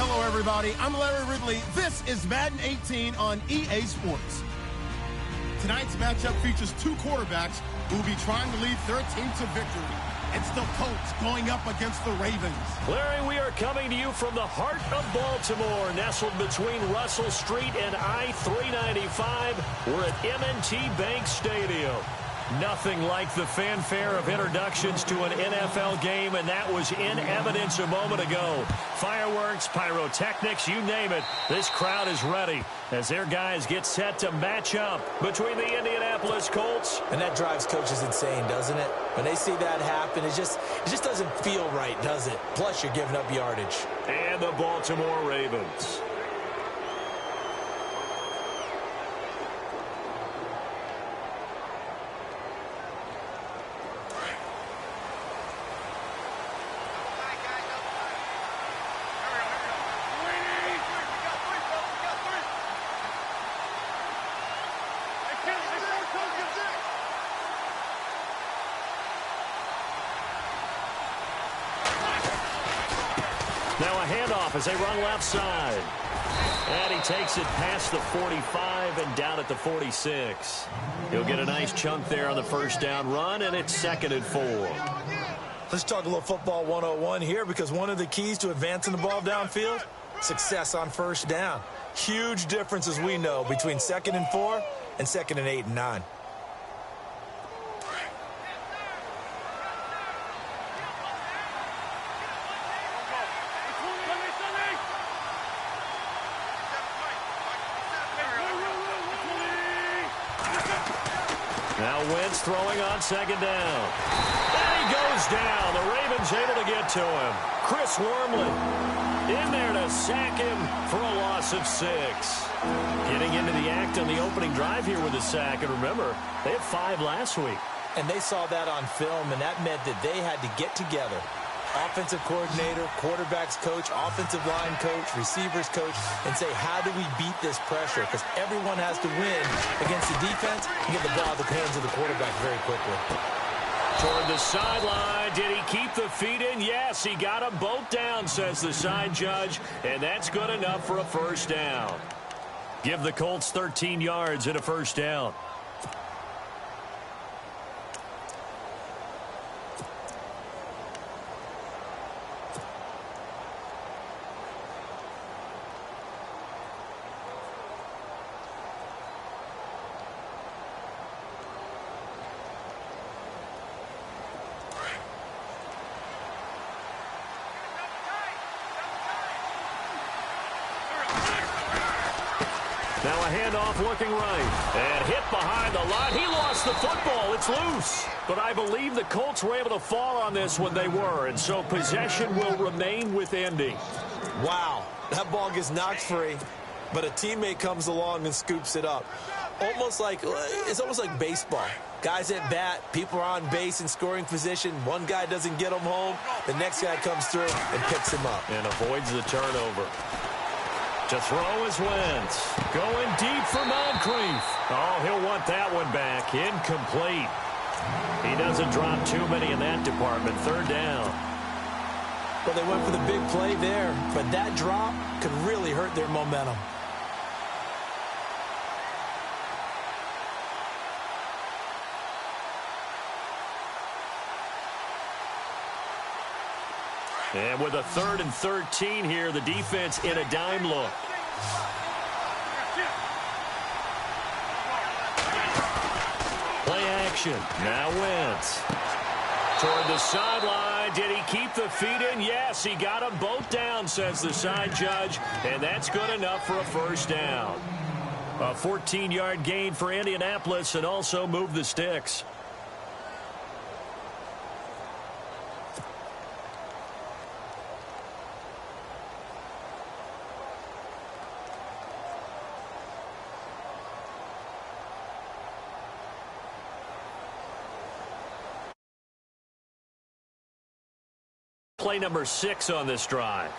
Hello, everybody. I'm Larry Ridley. This is Madden 18 on EA Sports. Tonight's matchup features two quarterbacks who will be trying to lead their team to victory. It's the Colts going up against the Ravens. Larry, we are coming to you from the heart of Baltimore, nestled between Russell Street and I-395. We're at M&T Bank Stadium. Nothing like the fanfare of introductions to an NFL game, and that was in evidence a moment ago. Fireworks, pyrotechnics, you name it. This crowd is ready as their guys get set to match up between the Indianapolis Colts. And that drives coaches insane, doesn't it? When they see that happen, it just doesn't feel right, does it? Plus, you're giving up yardage. And the Baltimore Ravens. Now a handoff as they run left side. And he takes it past the 45 and down at the 46. He'll get a nice chunk there on the first down run, and it's 2nd and 4. Let's talk a little football 101 here, because one of the keys to advancing the ball downfield, success on first down. Huge difference, as we know, between 2nd and 4 and 2nd and 8 and 9. Now Wentz throwing on 2nd down. And he goes down. The Ravens able to get to him. Chris Wormley in there to sack him for a loss of 6. Getting into the act on the opening drive here with a sack. And remember, they had 5 last week. And they saw that on film, and that meant that they had to get together. Offensive coordinator, quarterbacks coach, offensive line coach, receivers coach, and say, how do we beat this pressure? Because everyone has to win against the defense and get the ball out of the hands of the quarterback very quickly. Toward the sideline. Did he keep the feet in? Yes, he got them both down, says the side judge, and that's good enough for a first down. Give the Colts 13 yards and a first down. Now a handoff looking right. And hit behind the line. He lost the football. It's loose. But I believe the Colts were able to fall on this when they were. And so possession will remain with Indy. Wow. That ball gets knocked free. But a teammate comes along and scoops it up. It's almost like baseball. Guys at bat, people are on base in scoring position. One guy doesn't get him home. The next guy comes through and picks him up. And avoids the turnover. To throw is Wentz. Going deep for Moncrief. Oh, he'll want that one back. Incomplete. He doesn't drop too many in that department. 3rd down. Well, they went for the big play there, but that drop could really hurt their momentum. And with a 3rd and 13 here, the defense in a dime look. Play action. Now Wentz. Toward the sideline. Did he keep the feet in? Yes, he got them both down, says the side judge. And that's good enough for a first down. A 14-yard gain for Indianapolis, and also move the sticks. Play number 6 on this drive.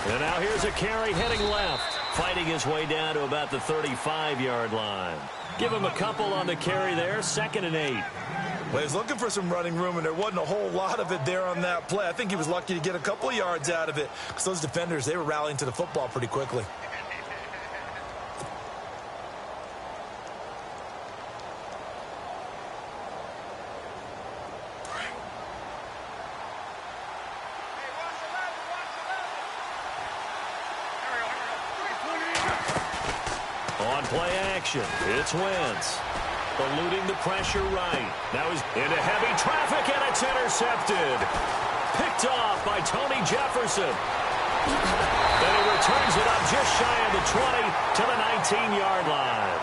And now here's a carry heading left, fighting his way down to about the 35-yard line. Give him a couple on the carry there, 2nd and 8. Well, he was looking for some running room, and there wasn't a whole lot of it there on that play. I think he was lucky to get a couple of yards out of it because those defenders, they were rallying to the football pretty quickly. On play action, it's Wentz. Eluding the pressure right. Now he's into heavy traffic, and it's intercepted. Picked off by Tony Jefferson. And he returns it up just shy of the 20 to the 19-yard line.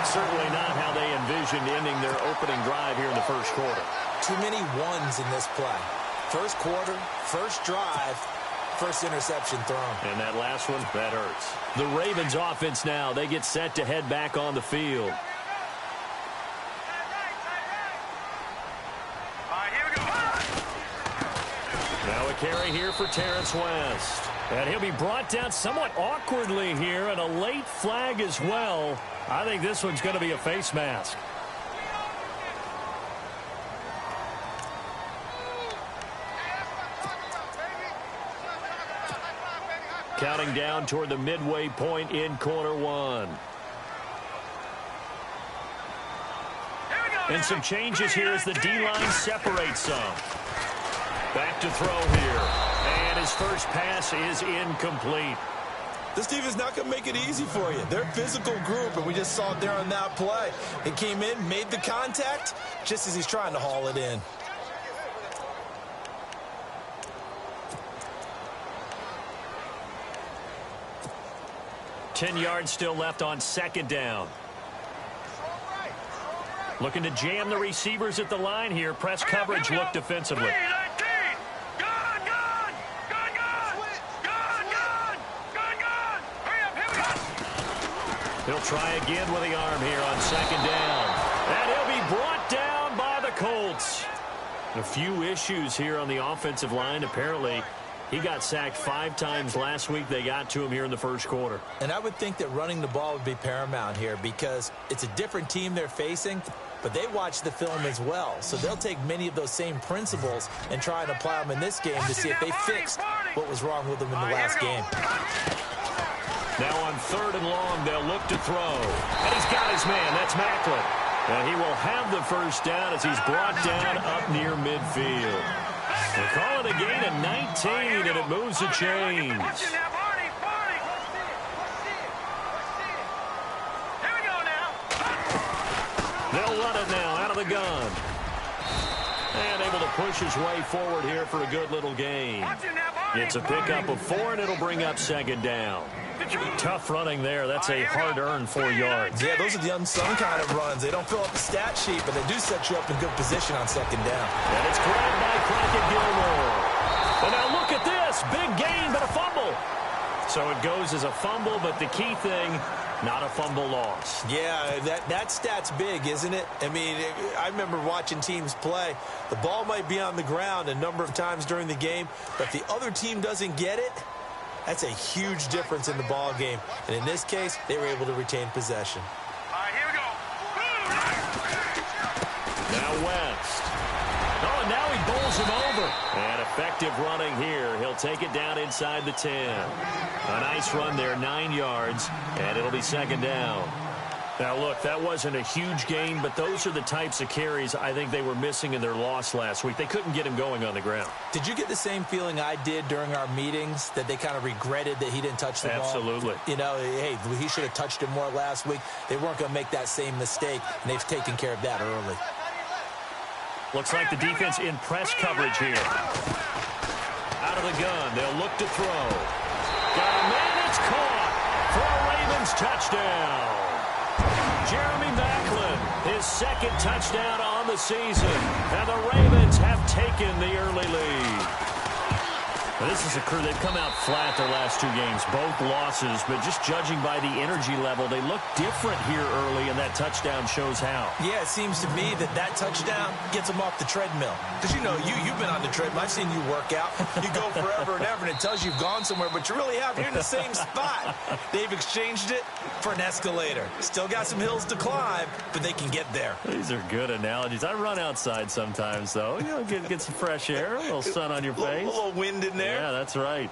Certainly not how they envisioned ending their opening drive here in the first quarter. Too many ones in this play. First quarter, first drive, first interception thrown. And that last one, that hurts. The Ravens offense now, they get set to head back on the field. Now a carry here for Terrence West. And he'll be brought down somewhat awkwardly here, and a late flag as well. I think this one's going to be a face mask. Counting down toward the midway point in quarter one. And some changes here as the D-line separates some. Back to throw here. And his first pass is incomplete. This team is not going to make it easy for you. They're a physical group, and we just saw it there on that play. He came in, made the contact, just as he's trying to haul it in. Ten yards still left on second down. Looking to jam the receivers at the line here. Press coverage look defensively. He'll try again with the arm here on second down. And he'll be brought down by the Colts. A few issues here on the offensive line. Apparently, he got sacked 5 times last week. They got to him here in the first quarter. And I would think that running the ball would be paramount here because it's a different team they're facing, but they watch the film as well. So they'll take many of those same principles and try and apply them in this game to see if they fixed what was wrong with them in the last game. Now on third and long, they'll look to throw. And he's got his man. That's Macklin. And he will have the first down as he's brought down up near midfield. They call it a gain of 19, and it moves the chains. They'll run it now out of the gun. And able to push his way forward here for a good little gain. It's a pickup of 4, and it'll bring up second down. Tough running there. That's a hard-earned 4 yards. Yeah, those are the unsung kind of runs. They don't fill up the stat sheet, but they do set you up in good position on second down. And it's grabbed by Crockett Gilmore. And now look at this. Big gain, but a fumble. So it goes as a fumble, but the key thing, not a fumble loss. Yeah, that stat's big, isn't it? I mean, I remember watching teams play. The ball might be on the ground a number of times during the game, but if the other team doesn't get it, that's a huge difference in the ball game. And in this case, they were able to retain possession. All right, here we go. Now West. Oh, and now he bowls him over. And effective running here. He'll take it down inside the 10. A nice run there, 9 yards, and it'll be second down. Now, look, that wasn't a huge gain, but those are the types of carries I think they were missing in their loss last week. They couldn't get him going on the ground. Did you get the same feeling I did during our meetings, that they kind of regretted that he didn't touch the ball? Absolutely. You know, hey, he should have touched it more last week. They weren't going to make that same mistake, and they've taken care of that early. Looks like the defense in press coverage here. Out of the gun, they'll look to throw. Got a man, it's caught for a Ravens touchdown. Jeremy Macklin, his second touchdown on the season. And the Ravens have taken the early lead. This is a crew, they've come out flat their last 2 games, both losses, but just judging by the energy level, they look different here early, and that touchdown shows how. Yeah, it seems to me that touchdown gets them off the treadmill. Because, you've been on the treadmill. I've seen you work out. You go forever and ever, and it tells you you've gone somewhere, but you really haven't. You're in the same spot. They've exchanged it for an escalator. Still got some hills to climb, but they can get there. These are good analogies. I run outside sometimes, though. Get some fresh air, a little sun on your face. A little wind in there. Yeah, that's right.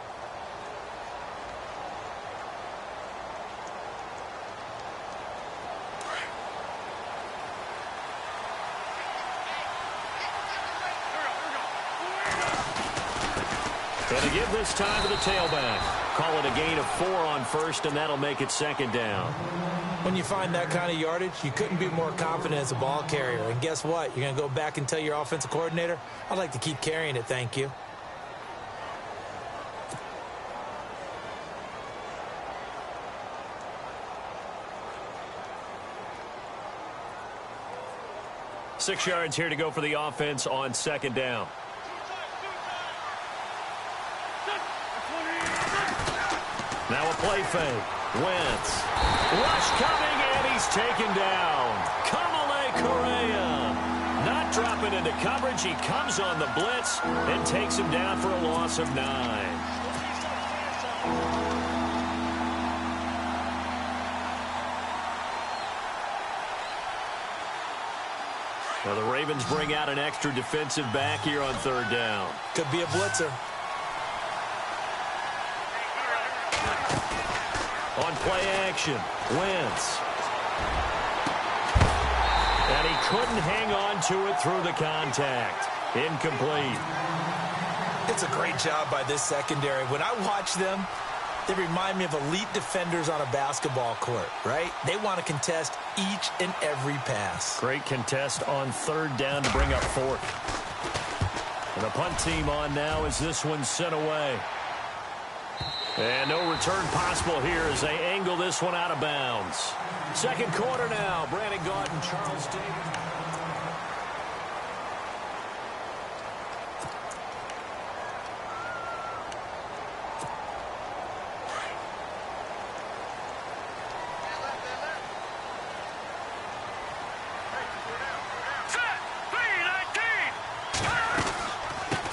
Going to give this time to the tailback. Call it a gain of 4 on first, and that'll make it 2nd down. When you find that kind of yardage, you couldn't be more confident as a ball carrier. And guess what? You're going to go back and tell your offensive coordinator, I'd like to keep carrying it, thank you. Six yards here to go for the offense on 2nd down. Now a play fake. Wentz. Rush coming, and he's taken down. Kamale Correa. Not dropping into coverage. He comes on the blitz and takes him down for a loss of 9. Now the Ravens bring out an extra defensive back here on 3rd down. Could be a blitzer. On play action, Wentz. And he couldn't hang on to it through the contact. Incomplete. It's a great job by this secondary. When I watch them, they remind me of elite defenders on a basketball court, right? They want to contest each and every pass. Great contest on 3rd down to bring up 4th. And the punt team on now as this one's sent away. And no return possible here as they angle this one out of bounds. 2nd quarter now. Brandon Gaunt and Charles Davis.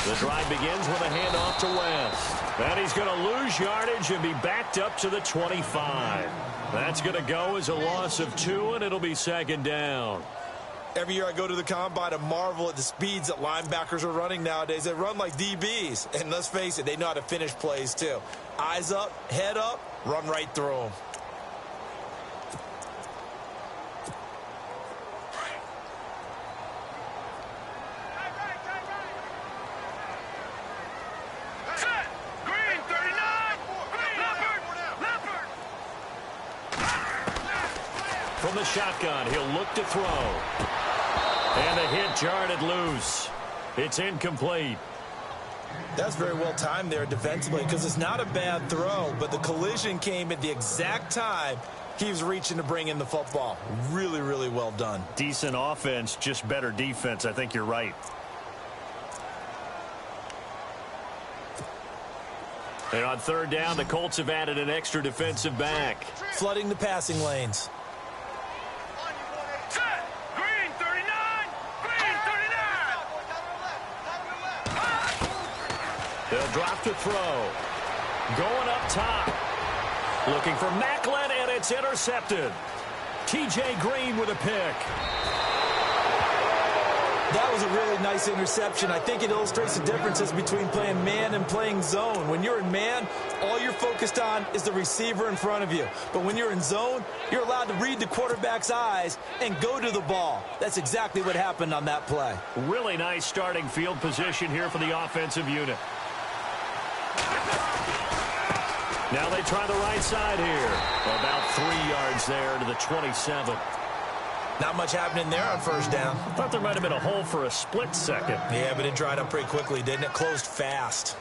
The drive begins with a handoff to West. And he's going to lose yardage and be backed up to the 25. That's going to go as a loss of 2, and it'll be 2nd down. Every year I go to the combine and marvel at the speeds that linebackers are running nowadays. They run like DBs. And let's face it, they know how to finish plays too. Eyes up, head up, run right through them. From the shotgun, he'll look to throw. And the hit jarred it loose. It's incomplete. That's very well timed there defensively because it's not a bad throw, but the collision came at the exact time he was reaching to bring in the football. Really, really well done. Decent offense, just better defense. I think you're right. And on 3rd down, the Colts have added an extra defensive back. Flooding the passing lanes. They'll drop to throw. Going up top. Looking for Macklin, and it's intercepted. T.J. Green with a pick. That was a really nice interception. I think it illustrates the differences between playing man and playing zone. When you're in man, all you're focused on is the receiver in front of you. But when you're in zone, you're allowed to read the quarterback's eyes and go to the ball. That's exactly what happened on that play. Really nice starting field position here for the offensive unit. Now they try the right side here. About 3 yards there to the 27. Not much happening there on 1st down. Thought there might have been a hole for a split second. Yeah, but it dried up pretty quickly, didn't it? Closed fast.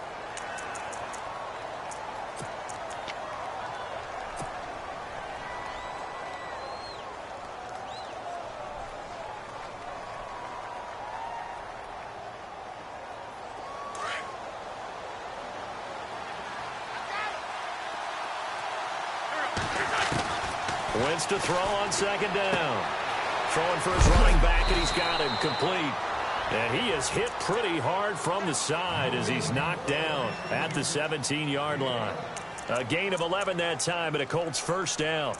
Wentz to throw on second down. Throwing for his running back, and he's got him complete. And he is hit pretty hard from the side as he's knocked down at the 17-yard line. A gain of 11 that time, and a Colts first down.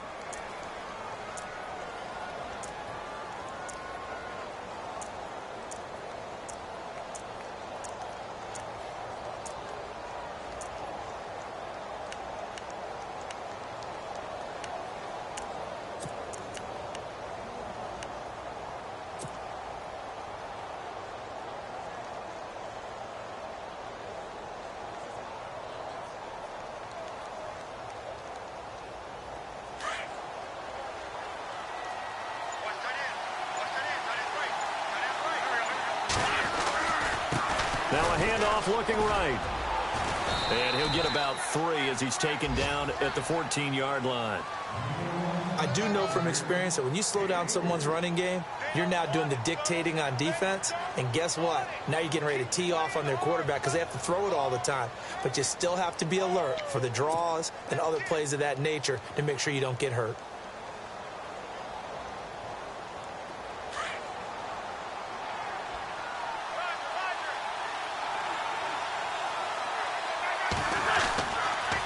Now a handoff looking right. And he'll get about 3 as he's taken down at the 14-yard line. I do know from experience that when you slow down someone's running game, you're now doing the dictating on defense. And guess what? Now you're getting ready to tee off on their quarterback because they have to throw it all the time. But you still have to be alert for the draws and other plays of that nature to make sure you don't get hurt.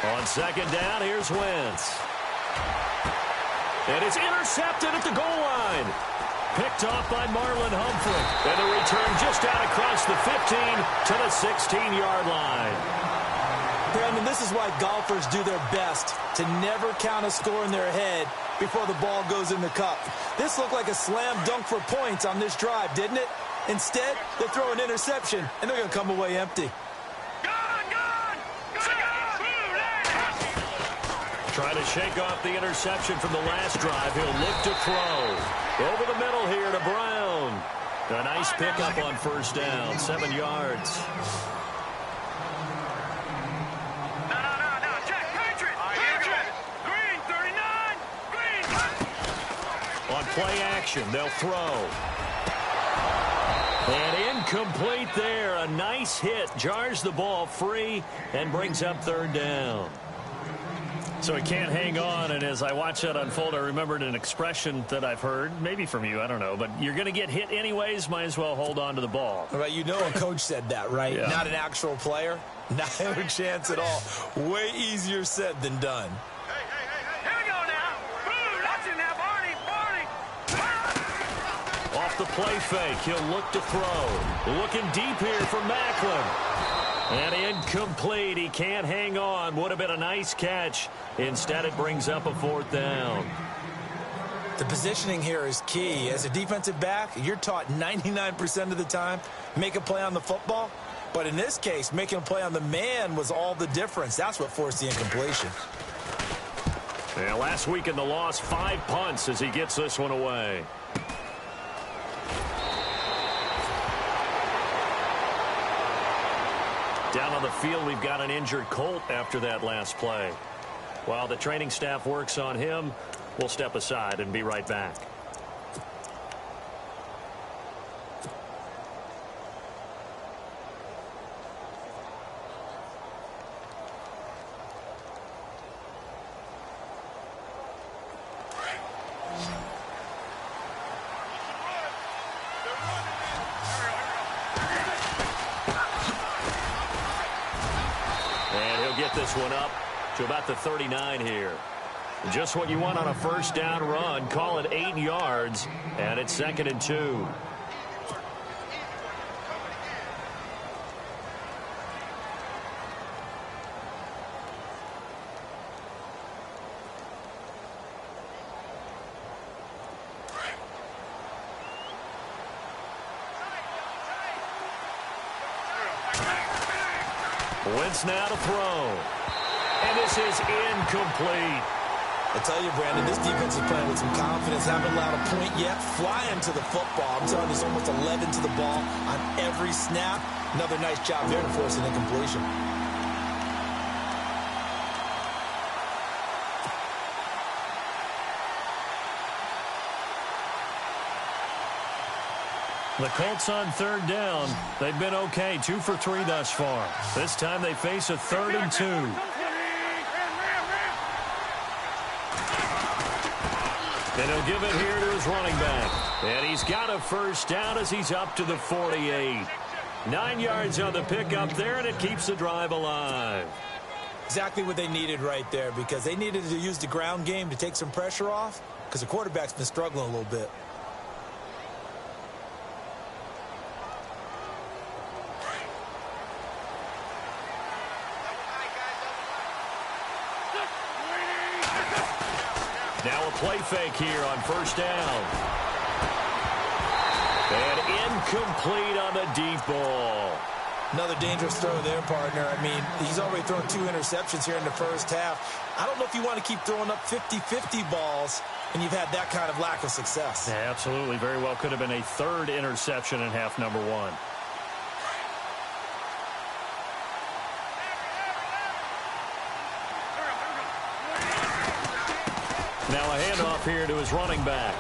On second down, here's Wentz. And it's intercepted at the goal line. Picked off by Marlon Humphrey. And the return just out across the 15 to the 16-yard line. Brandon, this is why golfers do their best to never count a score in their head before the ball goes in the cup. This looked like a slam dunk for points on this drive, didn't it? Instead, they throw an interception, and they're going to come away empty. Trying to shake off the interception from the last drive. He'll look to throw. Over the middle here to Brown. A nice pickup on first down. 7 yards. No. Check. Patriot. Green, 39. Green. On play action, they'll throw. And incomplete there. A nice hit. Jars the ball free and brings up third down. So he can't hang on, and as I watch that unfold, I remembered an expression that I've heard, maybe from you, I don't know, but you're going to get hit anyways, might as well hold on to the ball. Right, you know a coach said that, right? Yeah. Not an actual player. Not a chance at all. Way easier said than done. Hey. Here we go now. Boom, that's in there, Barney. Off the play fake, he'll look to throw. Looking deep here for Macklin. And incomplete. He can't hang on. Would have been a nice catch. Instead, it brings up a fourth down. The positioning here is key. As a defensive back, you're taught 99% of the time, make a play on the football. But in this case, making a play on the man was all the difference. That's what forced the incompletion. Yeah, last week in the loss, 5 punts as he gets this one away. Down on the field, we've got an injured Colt after that last play. While the training staff works on him, we'll step aside and be right back. This one up to about the 39 here. Just what you want on a first down run. Call it 8 yards, and it's 2nd and 2. Wentz now to throw. And this is incomplete. I tell you, Brandon, this defense is playing with some confidence. Haven't allowed a point yet. Flying to the football. I'm telling you, there's almost 11 to the ball on every snap. Another nice job there to force an incompletion. The Colts on third down. They've been okay. 2 for 3 thus far. This time they face a 3rd and 2. And he'll give it here to his running back. And he's got a first down as he's up to the 48. 9 yards on the pickup there, and it keeps the drive alive. Exactly what they needed right there, because they needed to use the ground game to take some pressure off, because the quarterback's been struggling a little bit. Now a play fake here on first down. And incomplete on the deep ball. Another dangerous throw there, partner. I mean, he's already thrown 2 interceptions here in the first half. I don't know if you want to keep throwing up 50-50 balls when you've had that kind of lack of success. Yeah, absolutely. Very well could have been a 3rd interception in half number 1. Now a handoff here to his running back.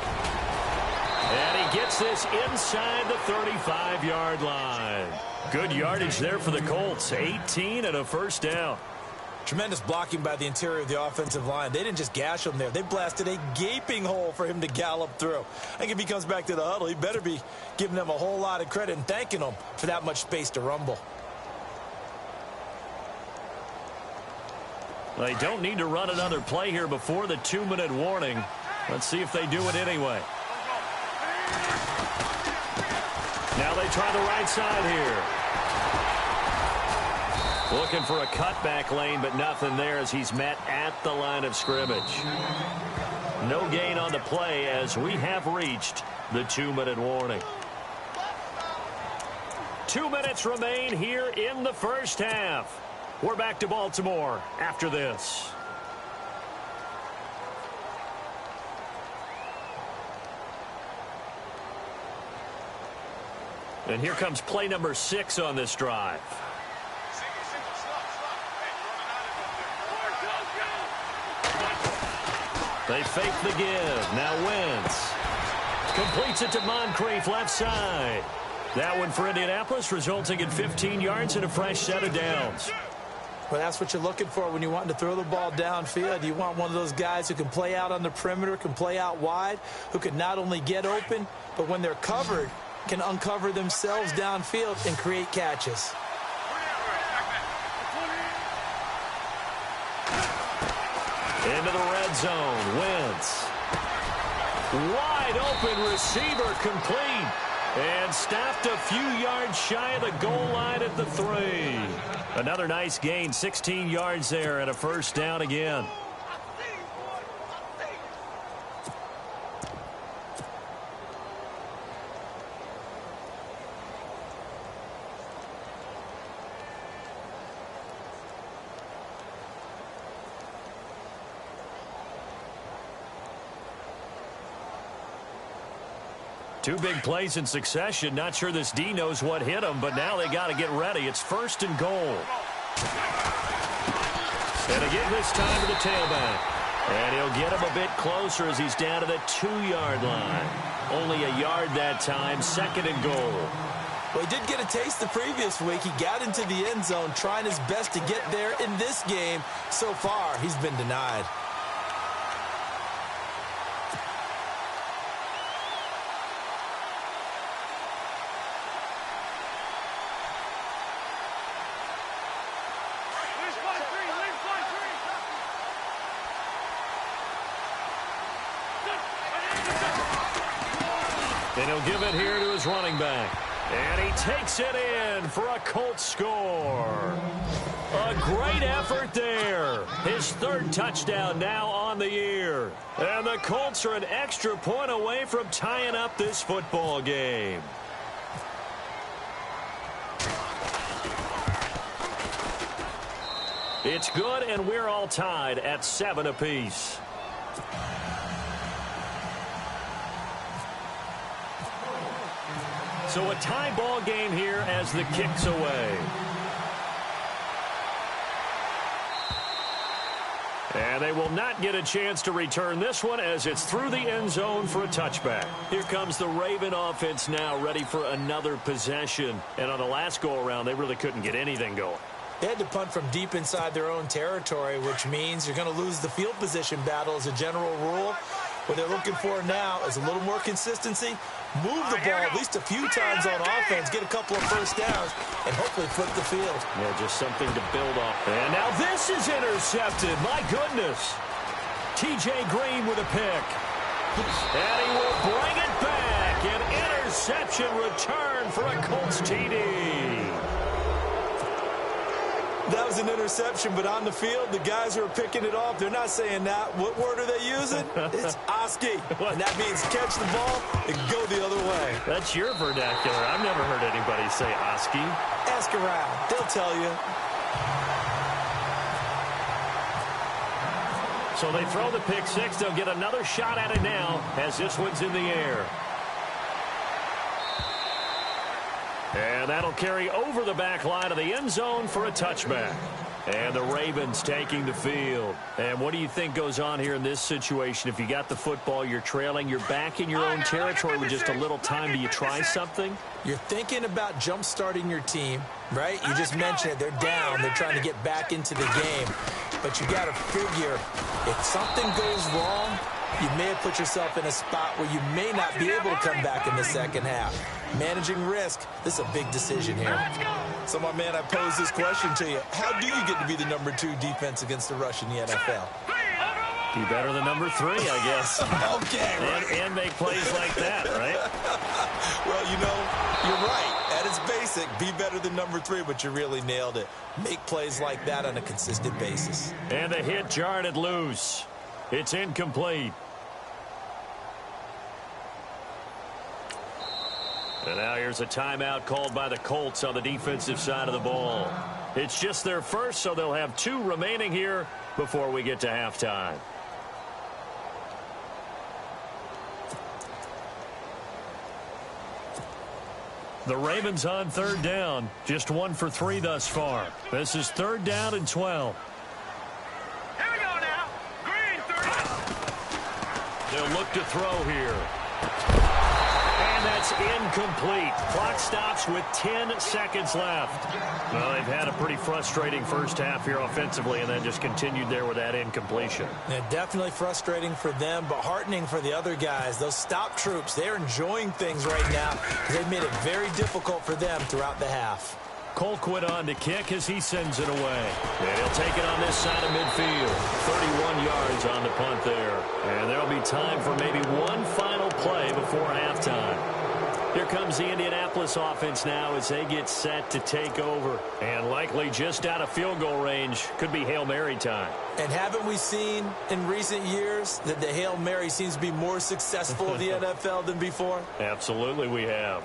And he gets this inside the 35-yard line. Good yardage there for the Colts. 18 and a first down. Tremendous blocking by the interior of the offensive line. They didn't just gash him there. They blasted a gaping hole for him to gallop through. I think if he comes back to the huddle, he better be giving them a whole lot of credit and thanking them for that much space to rumble. They don't need to run another play here before the 2-minute warning. Let's see if they do it anyway. Now they try the right side here. Looking for a cutback lane, but nothing there as he's met at the line of scrimmage. No gain on the play as we have reached the 2-minute warning. 2 minutes remain here in the first half. We're back to Baltimore after this. And here comes play number 6 on this drive. They fake the give. Now Wentz completes it to Moncrief left side. That one for Indianapolis, resulting in 15 yards and a fresh set of downs. Well, that's what you're looking for when you want to throw the ball downfield. You want one of those guys who can play out on the perimeter, can play out wide, who can not only get open, but when they're covered, can uncover themselves downfield and create catches. Into the red zone. Wentz. Wide open receiver complete. And stopped a few yards shy of the goal line at the 3. Another nice gain, 16 yards there and a first down again. Two big plays in succession. Not sure this D knows what hit him, but now they got to get ready. It's 1st and goal. And again this time to the tailback. And he'll get him a bit closer as he's down to the 2-yard line. Only a yard that time. 2nd and goal. Well, he did get a taste the previous week. He got into the end zone, trying his best to get there in this game. So far, he's been denied. And he'll give it here to his running back. And he takes it in for a Colts score. A great effort there. His 3rd touchdown now on the year. And the Colts are an extra point away from tying up this football game. It's good, and we're all tied at 7 apiece. So a tie ball game here as the kick's away. And they will not get a chance to return this one as it's through the end zone for a touchback. Here comes the Raven offense now ready for another possession. And on the last go-around, they really couldn't get anything going. They had to punt from deep inside their own territory, which means you're going to lose the field position battle as a general rule. What they're looking for now is a little more consistency, move the ball at least a few times on offense, get a couple of first downs, and hopefully flip the field. Yeah, just something to build off. And now this is intercepted. My goodness. T.J. Green with a pick. And he will bring it back. An interception return for a Colts TD. That was an interception, but on the field, the guys who are picking it off, they're not saying that. What word are they using? It's Oski. And that means catch the ball and go the other way. That's your vernacular. I've never heard anybody say Oski. Ask around. They'll tell you. So they throw the pick six. They'll get another shot at it now as this one's in the air. And that'll carry over the back line of the end zone for a touchback. And the Ravens taking the field. And what do you think goes on here in this situation? If you got the football, you're trailing, you're back in your own territory with just a little time. Do you try something? You're thinking about jump-starting your team, right? You just mentioned it. They're down. They're trying to get back into the game. But you got to figure, if something goes wrong, you may have put yourself in a spot where you may not be able to come back in the second half. Managing risk, this is a big decision here. So, my man, I pose this question to you. How do you get to be the number 2 defense against the rush in the NFL? Be better than number 3, I guess. Okay, and make plays like that, right? Well, you know, you're right. At its basic, be better than number 3, but you really nailed it. Make plays like that on a consistent basis. And the hit jarred it loose. It's incomplete. And now here's a timeout called by the Colts on the defensive side of the ball. It's just their first, so they'll have 2 remaining here before we get to halftime. The Ravens on third down. Just 1 for 3 thus far. This is 3rd down and 12. Here we go now. Green 30. They'll look to throw here. And that's incomplete. Clock stops with 10 seconds left. Well, they've had a pretty frustrating first half here offensively and then just continued there with that incompletion. Yeah, definitely frustrating for them, but heartening for the other guys. Those stop troops, they're enjoying things right now because they've made it very difficult for them throughout the half. Colquitt on to kick as he sends it away. And he'll take it on this side of midfield. 31 yards on the punt there. And there'll be time for maybe one final play before halftime. Here comes the Indianapolis offense now as they get set to take over. And likely just out of field goal range. Could be Hail Mary time. And haven't we seen in recent years that the Hail Mary seems to be more successful in the NFL than before? Absolutely we have.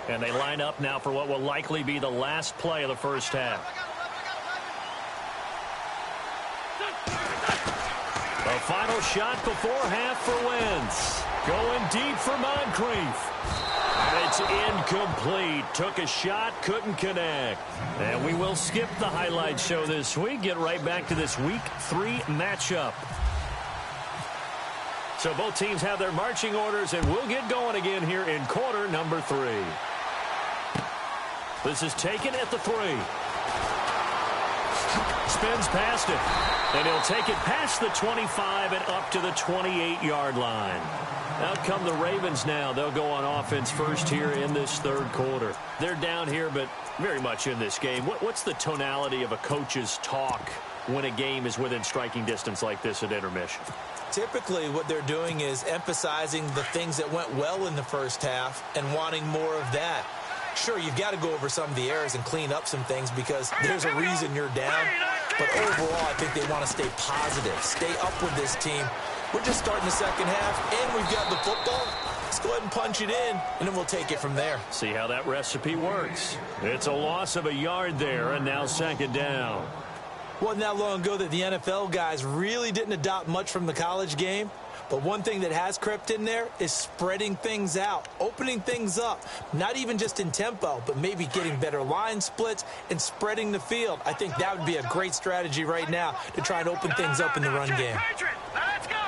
And they line up now for what will likely be the last play of the first half. A final shot before half for Wentz. Going deep for Moncrief. And it's incomplete. Took a shot, couldn't connect. And we will skip the highlight show this week. Get right back to this Week 3 matchup. So both teams have their marching orders, and we'll get going again here in quarter number 3. This is taken at the 3. Spins past it. And he'll take it past the 25 and up to the 28-yard line. Out come the Ravens now. They'll go on offense first here in this third quarter. They're down here, but very much in this game. What's the tonality of a coach's talk when a game is within striking distance like this at intermission? Typically, what they're doing is emphasizing the things that went well in the first half and wanting more of that. Sure, you've got to go over some of the errors and clean up some things because there's a reason you're down. But overall, I think they want to stay positive, stay up with this team. We're just starting the second half, and we've got the football. Let's go ahead and punch it in, and then we'll take it from there. See how that recipe works. It's a loss of a yard there, and now 2nd down. Wasn't that long ago that the NFL guys really didn't adopt much from the college game. But one thing that has crept in there is spreading things out, opening things up, not even just in tempo, but maybe getting better line splits and spreading the field. I think that would be a great strategy right now to try and open things up in the run game. Let's go.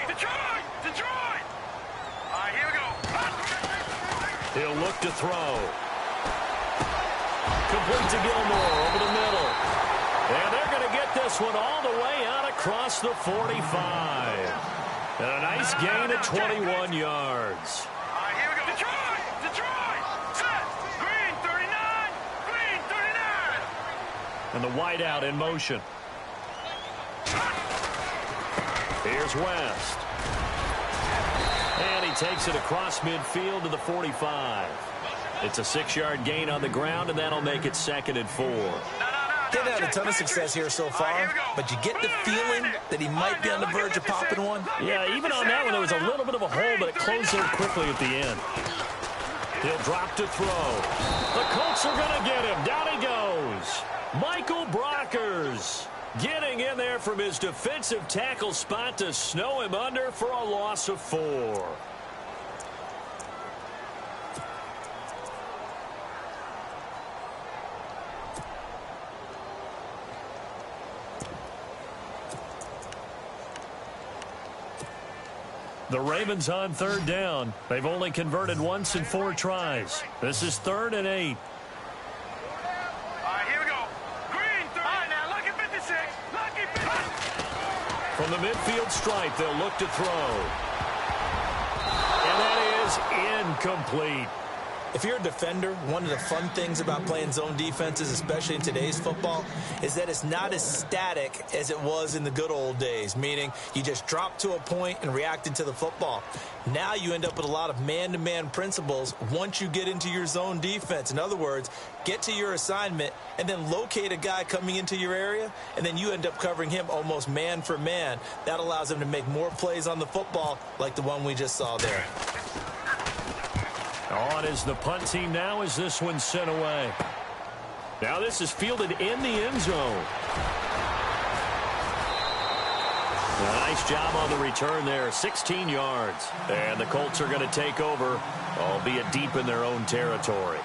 Detroit. Detroit. All right, here we go. He'll look to throw. Complete to Gilmore over the middle. this one all the way out across the 45. And a nice gain of 21 yards. Here we go. Detroit! Detroit! Set! Green 39! Green 39! And the wideout in motion. Here's West. And he takes it across midfield to the 45. It's a 6-yard gain on the ground, and that'll make it 2nd and 4. Didn't have a ton of success here so far, but you get the feeling that he might be on the verge of popping one. Yeah, even on that one, there was a little bit of a hole, but it closed in quickly at the end. He'll drop to throw. The Colts are going to get him. Down he goes. Michael Brockers getting in there from his defensive tackle spot to snow him under for a loss of 4. The Ravens on 3rd down. They've only converted once in 4 tries. This is 3rd and 8. Here we go. Green 30. All right, now, lucky 56. Lucky 56. From the midfield stripe, they'll look to throw. And that is incomplete. If you're a defender, one of the fun things about playing zone defenses, especially in today's football, is that it's not as static as it was in the good old days, meaning you just drop to a point and reacted to the football. Now you end up with a lot of man-to-man principles once you get into your zone defense. In other words, get to your assignment and then locate a guy coming into your area, and then you end up covering him almost man for man. That allows him to make more plays on the football like the one we just saw there. On is the punt team now as this one's sent away. Now this is fielded in the end zone. Nice job on the return there, 16 yards. And the Colts are going to take over, albeit deep in their own territory.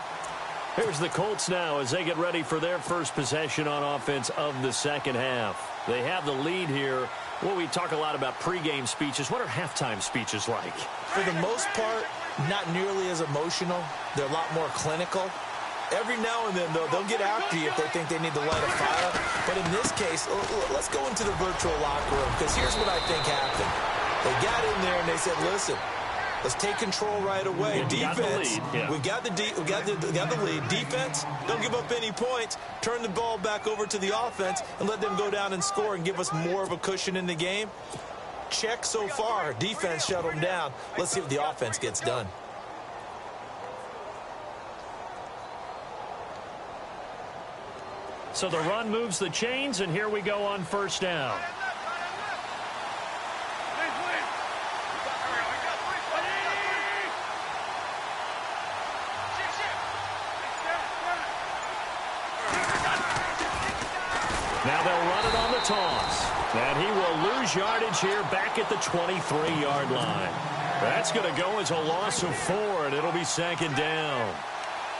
Here's the Colts now as they get ready for their first possession on offense of the second half. They have the lead here. Well, we talk a lot about pregame speeches. What are halftime speeches like? For the most part, not nearly as emotional. They're a lot more clinical. Every now and then, though, they'll get after you if they think they need to light a fire. But in this case, let's go into the virtual locker room, because here's what I think happened. They got in there and they said, listen, let's take control right away. Defense, we've got the lead. Defense, don't give up any points. Turn the ball back over to the offense and let them go down and score and give us more of a cushion in the game. Check so far. Defense shut them down. Let's see if the offense gets done. So the run moves the chains, and here we go on first down. Now they'll run it on the toss. And he will lose yardage here back at the 23-yard line. That's going to go as a loss of 4, and it'll be second down.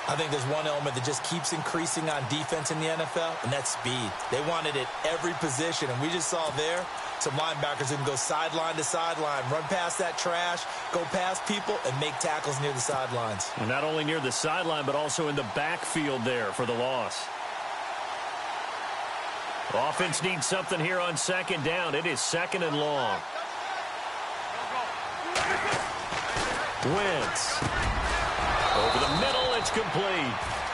I think there's one element that just keeps increasing on defense in the NFL, and that's speed. They want it at every position, and we just saw there some linebackers who can go sideline to sideline, run past that trash, go past people, and make tackles near the sidelines. And not only near the sideline, but also in the backfield there for the loss. Offense needs something here on second down. It is 2nd and long. Wentz. Over the middle, it's complete.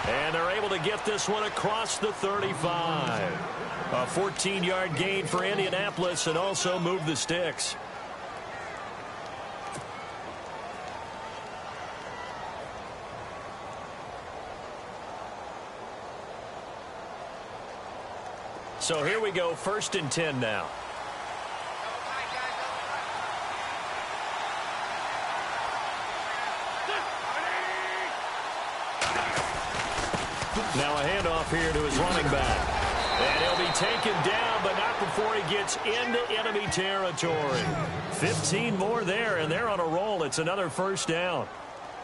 And they're able to get this one across the 35. A 14-yard gain for Indianapolis and also move the sticks. So here we go, 1st and 10 now. Now a handoff here to his running back. And he'll be taken down, but not before he gets into enemy territory. 15 more there, and they're on a roll. It's another first down.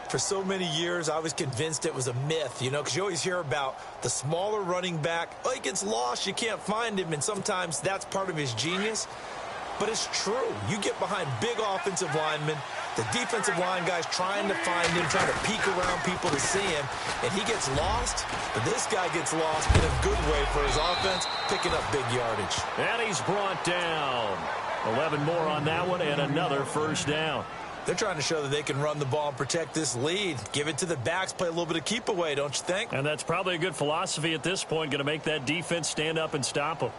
For so many years, I was convinced it was a myth, you know, because you always hear about the smaller running back. Oh, he gets lost, you can't find him, and sometimes that's part of his genius. but it's true. You get behind big offensive linemen, the defensive line guys trying to find him, trying to peek around people to see him, and he gets lost, but this guy gets lost in a good way for his offense, picking up big yardage. And he's brought down. 11 more on that one, and another first down. They're trying to show that they can run the ball and protect this lead. Give it to the backs, play a little bit of keep away, don't you think? And that's probably a good philosophy at this point, going to make that defense stand up and stop them.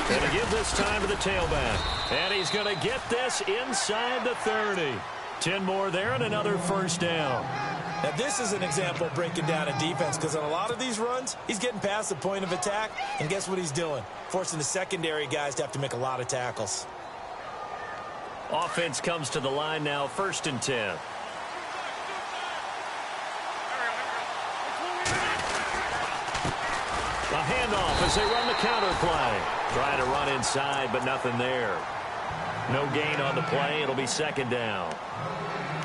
Going to give this time to the tailback. And he's going to get this inside the 30. 10 more there and another first down. Now, this is an example of breaking down a defense, because on a lot of these runs, he's getting past the point of attack, and guess what he's doing? Forcing the secondary guys to have to make a lot of tackles. Offense comes to the line now, 1st and 10. A handoff as they run the counter play. Trying to run inside, but nothing there. No gain on the play. It'll be 2nd down.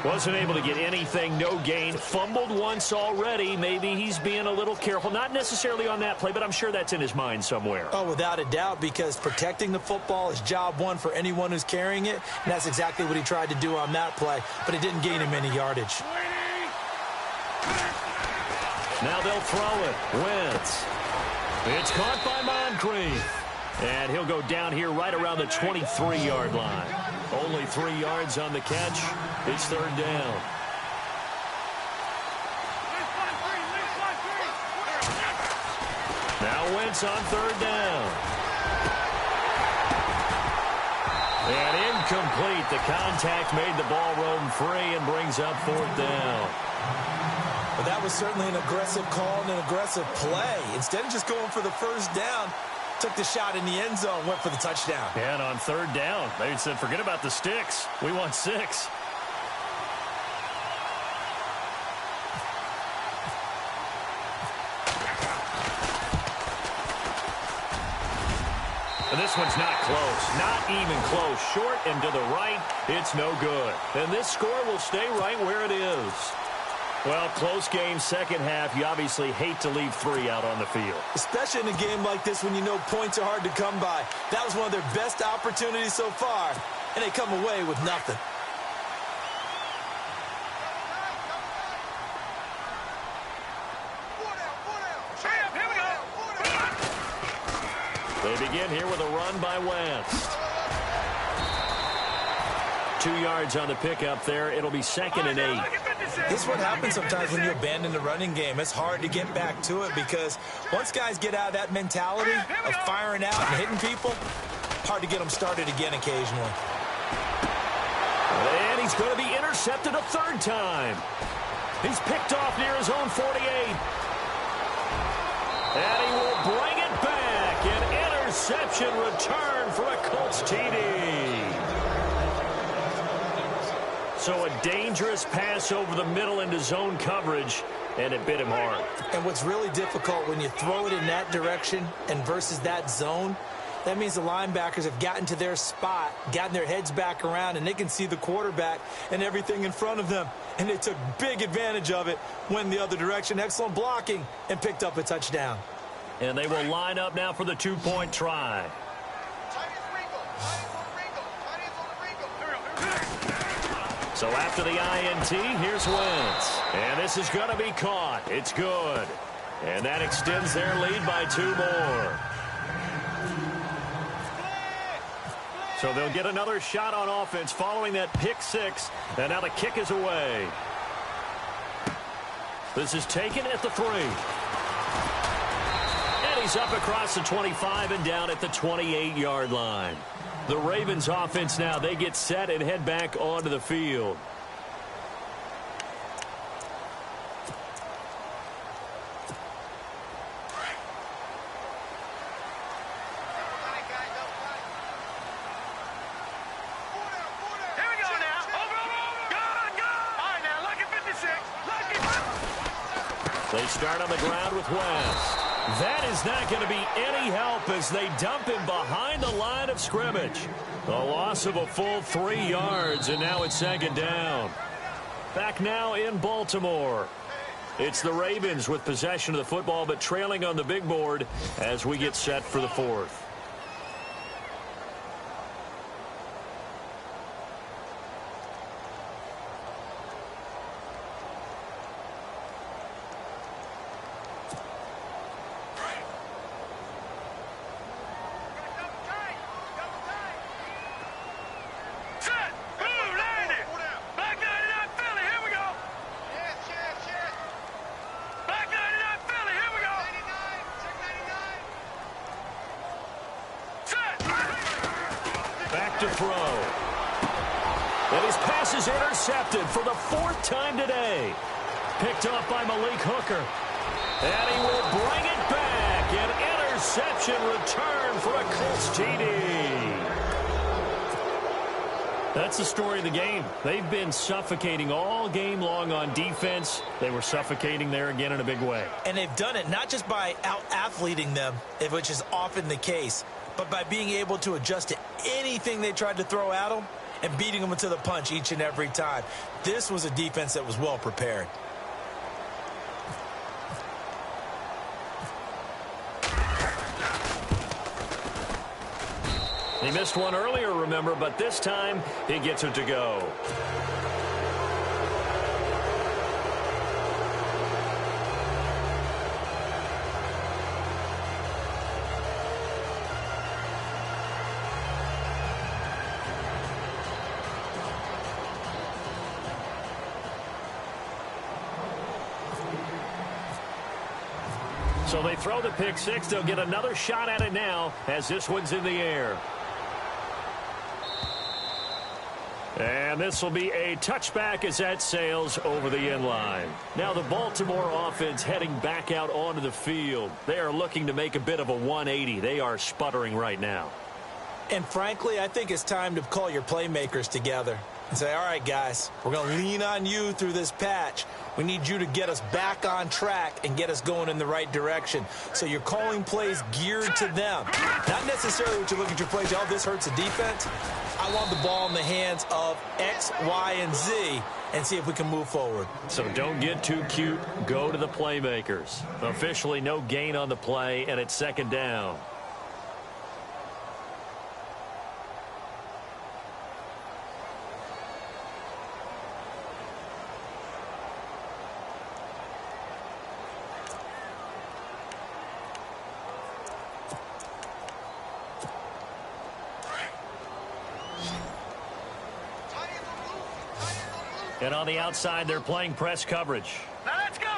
Wasn't able to get anything, no gain. Fumbled once already. Maybe he's being a little careful. Not necessarily on that play, but I'm sure that's in his mind somewhere. Oh, without a doubt, because protecting the football is job one for anyone who's carrying it, and that's exactly what he tried to do on that play, but it didn't gain him any yardage. Now they'll throw it. Wentz. It's caught by Moncrief. And he'll go down here right around the 23-yard line. Only 3 yards on the catch. It's 3rd down. Now Wentz on 3rd down. And incomplete. The contact made the ball roam free and brings up 4th down. But that was certainly an aggressive call and an aggressive play. Instead of just going for the first down, took the shot in the end zone, went for the touchdown. And on 3rd down, they said, forget about the sticks. We want 6. And this one's not close. Not even close. Short and to the right. It's no good. And this score will stay right where it is. Well, close game, 2nd half. You obviously hate to leave 3 out on the field. Especially in a game like this when you know points are hard to come by. That was one of their best opportunities so far, and they come away with nothing. They begin here with a run by Wentz. 2 yards on the pickup there. It'll be 2nd and 8. This is what happens sometimes when you abandon the running game. It's hard to get back to it because once guys get out of that mentality of firing out and hitting people, hard to get them started again occasionally. And he's going to be intercepted a 3rd time. He's picked off near his own 48. And he will bring it back. An interception return for a Colts TD. So a dangerous pass over the middle into zone coverage, and it bit him hard. And what's really difficult when you throw it in that direction and versus that zone, that means the linebackers have gotten to their spot, gotten their heads back around, and they can see the quarterback and everything in front of them. And they took big advantage of it, went the other direction, excellent blocking, and picked up a touchdown. And they will line up now for the 2-point try. So after the INT, here's Wentz. And this is going to be caught. It's good. And that extends their lead by 2 more. So they'll get another shot on offense following that pick 6. And now the kick is away. This is taken at the 3. And he's up across the 25 and down at the 28-yard line. The Ravens offense now, they get set and head back onto the field. They They start on the ground with West. That is not going to be any help as they dump him behind the line of scrimmage. A loss of a full 3 yards, and now it's second down. Back now in Baltimore. It's the Ravens with possession of the football, but trailing on the big board as we get set for the fourth. Intercepted for the 4th time today. Picked off by Malik Hooker. And he will bring it back. An interception return for a Colts TD. That's the story of the game. They've been suffocating all game long on defense. They were suffocating there again in a big way. And they've done it not just by out-athleting them, which is often the case, but by being able to adjust to anything they tried to throw at them and beating them to the punch each and every time. This was a defense that was well prepared. He missed one earlier, remember, but this time he gets it to go. So they throw the pick six. They'll get another shot at it now as this one's in the air. And this will be a touchback as that sails over the end line. Now the Baltimore offense heading back out onto the field. They are looking to make a bit of a 180. They are sputtering right now. And frankly, I think it's time to call your playmakers together and say, all right, guys, we're going to lean on you through this patch. We need you to get us back on track and get us going in the right direction. So you're calling plays geared to them. Not necessarily what you look at your plays, oh, this hurts the defense. I want the ball in the hands of X, Y, and Z and see if we can move forward. So don't get too cute. Go to the playmakers. Officially no gain on the play, and it's second down. And on the outside, they're playing press coverage. Now let's go.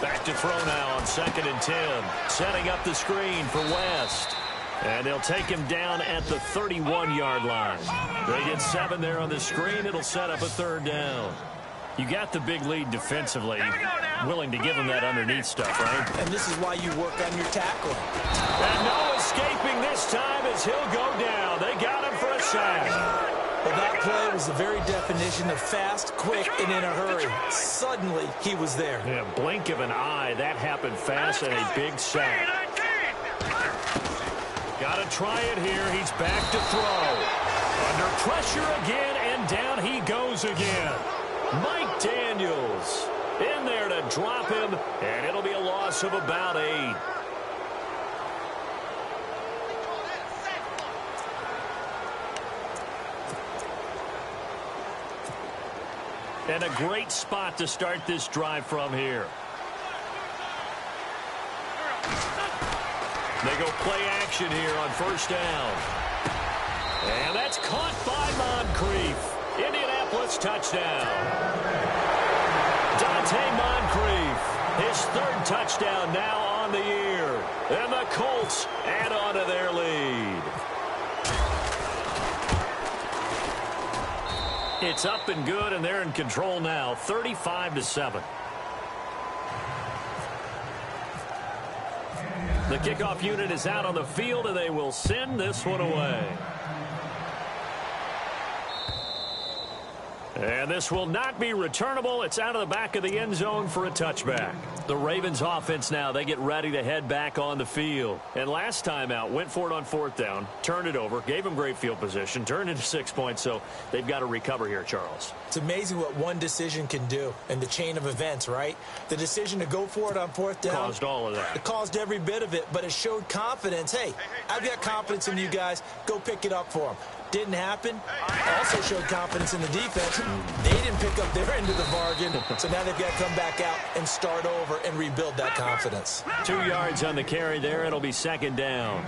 Back to throw now on 2nd and 10. Setting up the screen for West. And they'll take him down at the 31-yard line. They get 7 there on the screen. It'll set up a 3rd down. You got the big lead defensively. Willing to give him that underneath stuff, right? And this is why you work on your tackling. And no escaping this time as he'll go down. They got him for a sack. Well, that play was the very definition of fast, quick, and in a hurry. Suddenly, he was there. Yeah, blink of an eye. That happened fast and a big sack. Got to try it here. He's back to throw. Under pressure again, and down he goes again. Mike Daniels in there to drop him, and it'll be a loss of about 8. And a great spot to start this drive from here. They go play action here on 1st down. And that's caught by Moncrief. Indianapolis touchdown. Dante Moncrief, his 3rd touchdown now on the year. And the Colts add on to their lead. It's up and good, and they're in control now, 35-7. The kickoff unit is out on the field, and they will send this one away. And this will not be returnable. It's out of the back of the end zone for a touchback. The Ravens offense now, they get ready to head back on the field. And last time out, went for it on 4th down, turned it over, gave them great field position, turned into 6 points, so they've got to recover here, Charles. It's amazing what one decision can do in the chain of events, right? The decision to go for it on 4th down. Caused all of that. It caused every bit of it, but it showed confidence. Hey, I've got confidence in you guys. Go pick it up for them. Didn't happen. Also showed confidence in the defense. They didn't pick up their end of the bargain, so now they've got to come back out and start over and rebuild that confidence. 2 yards on the carry there. It'll be 2nd down.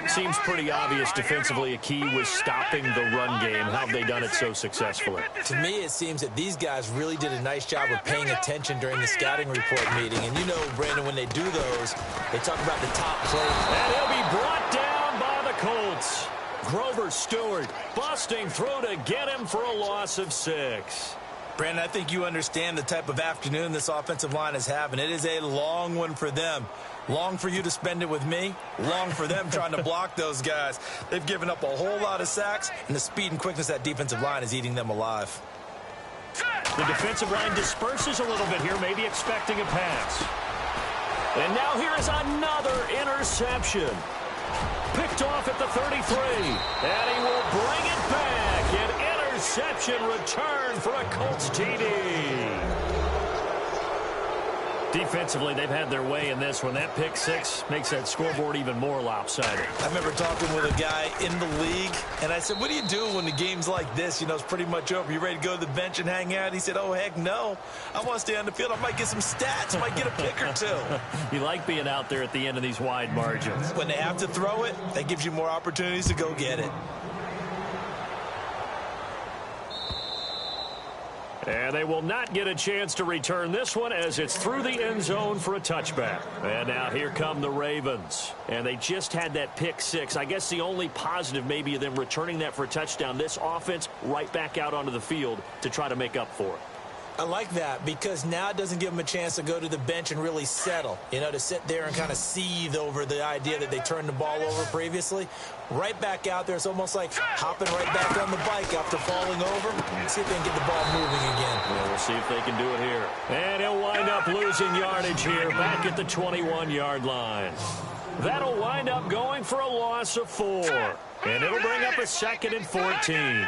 Seems pretty obvious defensively a key was stopping the run game. How have they done it so successfully? To me, it seems that these guys really did a nice job of paying attention during the scouting report meeting. And you know, Brandon, when they do those, they talk about the top plays. And he'll be brought down by the Colts. Grover Stewart busting through to get him for a loss of 6. Brandon, I think you understand the type of afternoon this offensive line is having. It is a long one for them. Long for you to spend it with me. Long for them trying to block those guys. They've given up a whole lot of sacks, and the speed and quickness of that defensive line is eating them alive. The defensive line disperses a little bit here, maybe expecting a pass. And now here is another interception. Picked off at the 33, and he will bring it back. An interception return for a Colts TD. Defensively, they've had their way in this one. That pick 6 makes that scoreboard even more lopsided. I remember talking with a guy in the league, and I said, what do you do when the game's like this? You know, it's pretty much over. You ready to go to the bench and hang out? He said, oh, heck no. I want to stay on the field. I might get some stats. I might get a pick or 2. You like being out there at the end of these wide margins. When they have to throw it, that gives you more opportunities to go get it. And they will not get a chance to return this one as it's through the end zone for a touchback. And now here come the Ravens. And they just had that pick 6. I guess the only positive maybe of them returning that for a touchdown. This offense right back out onto the field to try to make up for it. I like that because now it doesn't give them a chance to go to the bench and really settle, you know, to sit there and kind of seethe over the idea that they turned the ball over previously. Right back out there, it's almost like hopping right back on the bike after falling over. See if they can get the ball moving again. Yeah, we'll see if they can do it here. And he'll wind up losing yardage here back at the 21-yard line. That'll wind up going for a loss of 4. And it'll bring up a 2nd and 14.